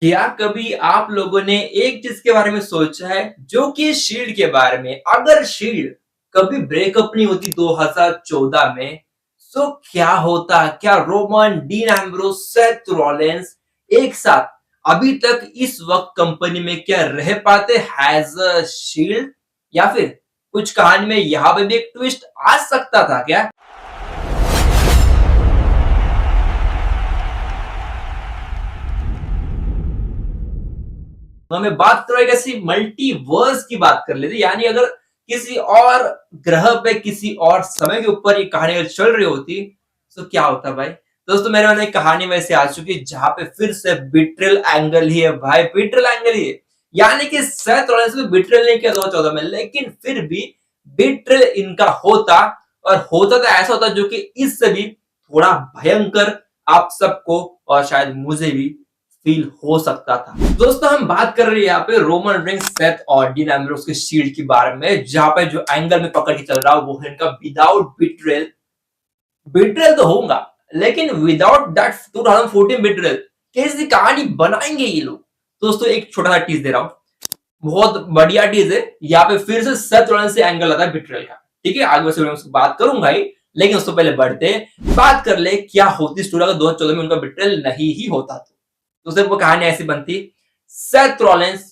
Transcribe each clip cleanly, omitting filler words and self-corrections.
क्या कभी आप लोगों ने एक चीज के बारे में सोचा है जो कि शील्ड के बारे में, अगर शील्ड कभी ब्रेकअप नहीं होती 2014 में, तो क्या होता? क्या Roman, dean Ambrose, Seth Rollins एक साथ अभी तक इस वक्त कंपनी में क्या रह पाते हैज अ शील्ड, या फिर कुछ कहानी में यहां पे भी एक ट्विस्ट आ सकता था क्या? तो हमें बात करो एक ऐसी मल्टीवर्स की बात कर लेते, यानी अगर किसी और ग्रह पे, किसी और समय के ऊपर ये कहानी अगर चल रही होती तो क्या होता भाई? दोस्तों मेरे मन में एक कहानी वैसे आ चुकी है जहां पे फिर से बिट्रेल एंगल ही है भाई, बिट्रेल एंगल ही है। यानी कि सेथ रॉलिंस में बिट्रेल नहीं किया 2014 में, लेकिन फिर भी बिट्रेल इनका होता, और होता तो ऐसा होता जो कि इससे भी थोड़ा भयंकर आप सबको और शायद मुझे भी फील हो सकता था। दोस्तों हम बात कर रहे हैं यहाँ पे रोमन रिंग्स, सेथ और डीन एम्ब्रोस के शील्ड के बारे में, जहां पे जो एंगल में पकड़ के चल रहा है वो है इनका विदाउट बिट्रेल। बिट्रेल तो होगा, लेकिन विदाउट दैट 2014 बिट्रेल कैसी कहानी बनाएंगे ये लोग? दोस्तों एक छोटा सा टीज दे रहा हूं, बहुत बढ़िया टीज है। यहाँ पे फिर से सेथ रॉलिंस से एंगल आता है बिट्रेल का, ठीक है? आगे से मैं उसकी बात करूंगा ही, लेकिन उससे पहले बढ़ते बात कर ले क्या होती स्टोरी अगर 2014 में उनका बिट्रेल नहीं ही होता तो सिर्फ वो कहानी ऐसी बनती। सेथ रॉलिंस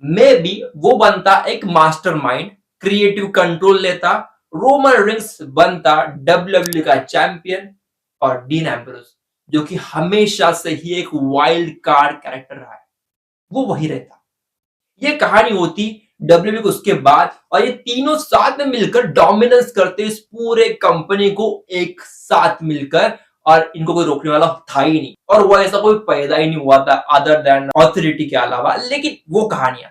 में भी वो बनता एक मास्टरमाइंड, क्रिएटिव कंट्रोल लेता, रोमन रिंग्स बनता डब्ल्यूडब्ल्यूई का चैंपियन, और डीन एम्ब्रोस जो कि हमेशा से ही एक वाइल्ड कार्ड कैरेक्टर रहा है वो वही रहता। ये कहानी होती डब्ल्यूबी को उसके बाद, और ये तीनों साथ में मिलकर डोमिनेंस करते इस पूरे कंपनी को एक साथ मिलकर, और इनको कोई रोकने वाला था ही नहीं, और वो ऐसा कोई पैदा ही नहीं हुआ था अदर देन ऑथोरिटी के अलावा। लेकिन वो कहानियां,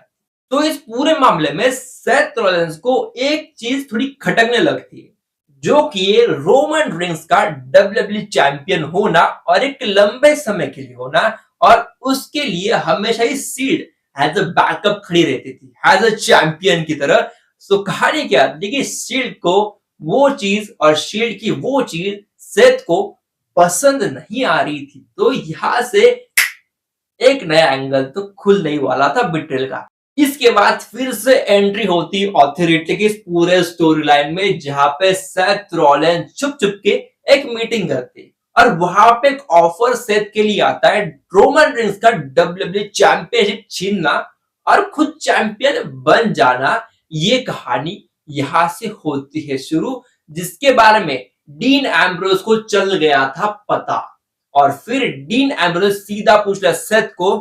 तो इस पूरे मामले में सेथ रॉलिंस को एक चीज थोड़ी खटकने लगती है, जो कि ये रोमन रिंग्स का डब्ल्यूडब्ल्यूई चैंपियन होना और एक लंबे समय के लिए होना, और उसके लिए हमेशा ही सीड एज अ बैकअप खड़ी रहती थी, एज अ चैंपियन की तरह। सो कहानी क्या थी कि शील्ड को वो चीज, और शील्ड की वो चीज सेथ को पसंद नहीं आ रही थी। तो यहां से एक नया एंगल तो खुलने ही वाला था बिट्रेल का। इसके बाद फिर से एंट्री होती ऑथोरिटी की इस पूरे स्टोरी लाइन में, जहां पे सेथ रॉलिंस छुप छुप के एक मीटिंग करते, और वहां पे एक ऑफर सेथ के लिए आता है रोमन रिंग्स का डब्ल्यूडब्ल्यूई चैंपियनशिप छीनना और खुद चैंपियन बन जाना। ये कहानी यहां से होती है शुरू, जिसके बारे में डीन एम्ब्रोस को चल गया था पता, और फिर डीन एम्ब्रोस सीधा पूछ रहा सेथ को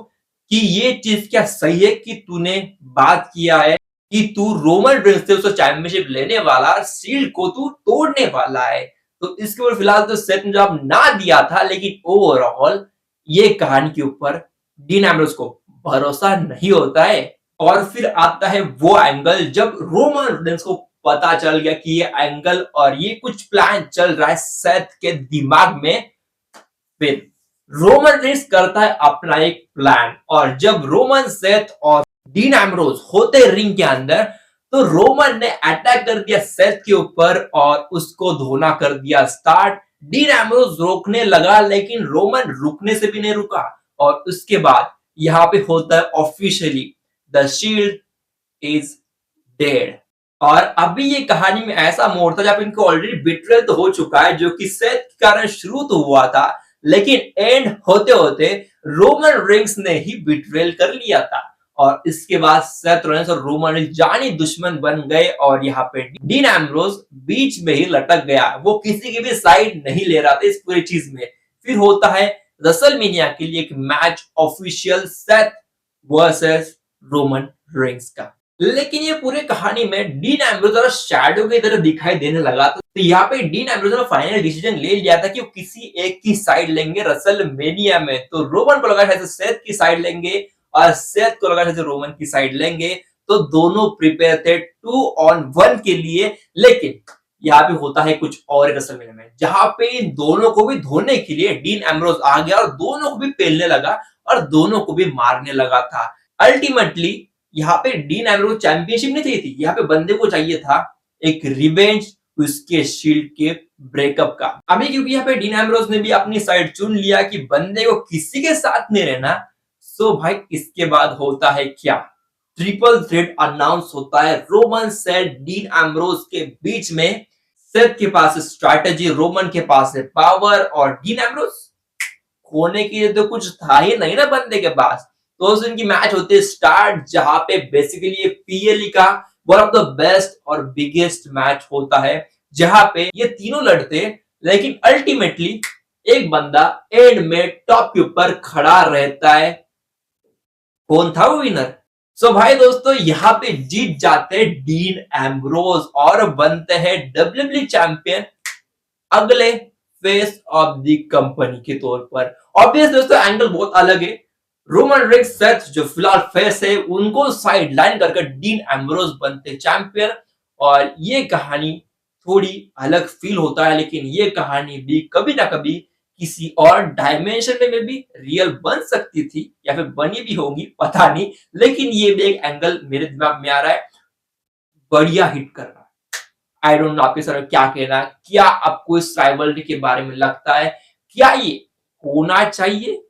कि ये चीज क्या सही है कि तूने बात किया है कि तू रोमन रिंग्स से उसको चैंपियनशिप लेने वाला, शील्ड को तू तोड़ने वाला है? तो इसके ऊपर फिलहाल तो सेथ ने जवाब ना दिया था, लेकिन ओवरऑल ये कहानी के ऊपर डीन एम्ब्रोस को भरोसा नहीं होता है। और फिर आता है वो एंगल जब रोमन रिंग्स को पता चल गया कि ये एंगल और ये कुछ प्लान चल रहा है सेथ के दिमाग में। फिर रोमन रेस करता है अपना एक प्लान, और जब रोमन, सेथ और डीन एम्ब्रोस होते रिंग के अंदर, तो रोमन ने अटैक कर दिया सेथ के ऊपर और उसको धोना कर दिया स्टार्ट। डीन एम्ब्रोस रोकने लगा, लेकिन रोमन रुकने से भी नहीं रुका, और उसके बाद यहां पे होता है officially the shield is dead. और अभी ये कहानी में ऐसा मोड़ था जब इनको ऑलरेडी बिट्रेल तो हो चुका है, जो कि सेथ के कारण शुरू तो हुआ था, लेकिन एंड होते होते रोमन रिंग्स ने ही बिट्रेल कर लिया था, और इसके बाद सेथ रॉलिंस और रोमन रिंग्स जानी दुश्मन बन गए, और यहाँ पे डीन एम्ब्रोस बीच में ही लटक गया, वो किसी की भी साइड नहीं ले रहा था इस पूरी चीज में। फिर होता है रेसलमेनिया के लिए एक match official Seth versus Roman rings का, लेकिन ये पूरे कहानी में डीन एम्ब्रोस जरा शैडो की तरह दिखाई देने लगा। तो यहाँ पे डीन एम्ब्रोस ने फाइनल डिसीजन ले लिया था कि वो किसी एक की साइड लेंगे रेसलमेनिया में। तो रोमन को लगा शायद सेथ की साइड लेंगे, और सेथ को लगा शायद रोमन की साइड लेंगे। तो दोनों प्रिपेयर थे 2-on-1 के लिए, लेकिन यहाँ पे होता है कुछ और रेसलमेनिया में, जहां पे इन दोनों को भी धोने के लिए डीन एम्ब्रोस आ गया और दोनों को भी पेलने लगा और दोनों को भी मारने लगा था। अल्टीमेटली यहाँ पे डीन एम्ब्रोस को चैंपियनशिप नहीं चाहिए थी, यहाँ पे बंदे को चाहिए था एक रिवेंज उसके शील्ड के ब्रेकअप का। अभी क्योंकि यहाँ पे डीन एम्ब्रोस ने भी अपनी साइड चुन लिया कि बंदे को किसी के साथ नहीं रहना, सो भाई इसके बाद होता है क्या? ट्रिपल थ्रेट अनाउंस होता है रोमन सेथ डीन एम्ब्रोज के बीच में। सेथ के पास स्ट्रैटेजी, रोमन के पास है पावर, और डीन एम्ब्रोज खोने के लिए तो कुछ था ही नहीं ना बंदे के पास। तो उस दिन की मैच होती है स्टार्ट, जहां पे बेसिकली ये पीएलई का वन ऑफ द बेस्ट और बिगेस्ट मैच होता है, जहां पे ये तीनों लड़ते, लेकिन अल्टीमेटली एक बंदा एंड में टॉप के ऊपर खड़ा रहता है। कौन था वो विनर? सो भाई दोस्तों, यहाँ पे जीत जाते हैं डीन एम्ब्रोज और बनते हैं डब्ल्यूडब्ल्यूई चैंपियन अगले फेस ऑफ द कंपनी के तौर पर। ऑब्वियस दोस्तों एंगल बहुत अलग है। रोमन रेक्स सेथ जो फिलहाल फेस है, उनको साइड लाइन करके डीन एम्ब्रोज बनते चैंपियन। और ये कहानी थोड़ी अलग फील होता है, लेकिन ये कहानी भी कभी ना कभी किसी और डायमेंशन में भी रियल बन सकती थी, या फिर बनी भी होगी, पता नहीं। लेकिन ये भी एक एंगल मेरे दिमाग में आ रहा है, बढ़िया हिट कर रहा है। आई डोंट नो आपके सर क्या कहना है। क्या आपको इस राइवलरी के बारे में लगता है? क्या ये होना चाहिए,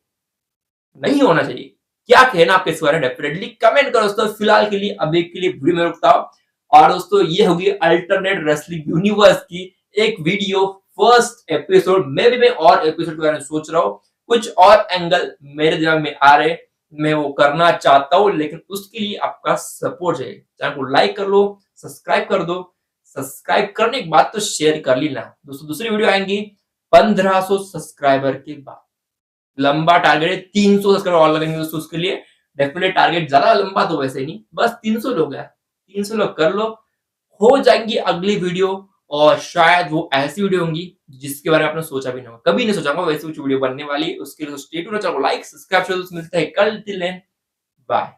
नहीं होना चाहिए? क्या कहना आपके इस बारे में डेफिनेटली कमेंट करो दोस्तों। फिलहाल के लिए, अभी के लिए वीडियो में रुकता हूं। और दोस्तों ये होगी अल्टरनेट रेसलिंग यूनिवर्स की एक वीडियो, फर्स्ट एपिसोड में भी मैं और एपिसोड के बारे में सोच रहा हूं। कुछ और एंगल मेरे दिमाग में आ रहे, मैं वो करना चाहता हूं, लेकिन उसके लिए आपका सपोर्ट चाहिए। चैनल को लाइक कर लो, सब्सक्राइब कर दो। सब्सक्राइब करने के बाद तो शेयर कर लेना दोस्तों। दूसरी वीडियो आएंगी 1500 सब्सक्राइबर के बाद। लंबा टारगेट है, 300 सब्सक्राइबर और लगेंगे दोस्तों। उसके लिए डेफिनेटली टारगेट ज्यादा लंबा तो वैसे नहीं, बस 300 लोग है, 300 लोग कर लो, हो जाएंगी अगली वीडियो। और शायद वो ऐसी वीडियो होंगी जिसके बारे में आपने सोचा भी नहीं होगा, कभी नहीं सोचा होगा वैसी कुछ वीडियो बनने वाली। उसके लिए स्टे ट्यून्ड, चैनल को लाइक सब्सक्राइब, मिलते हैं कल। Till then bye.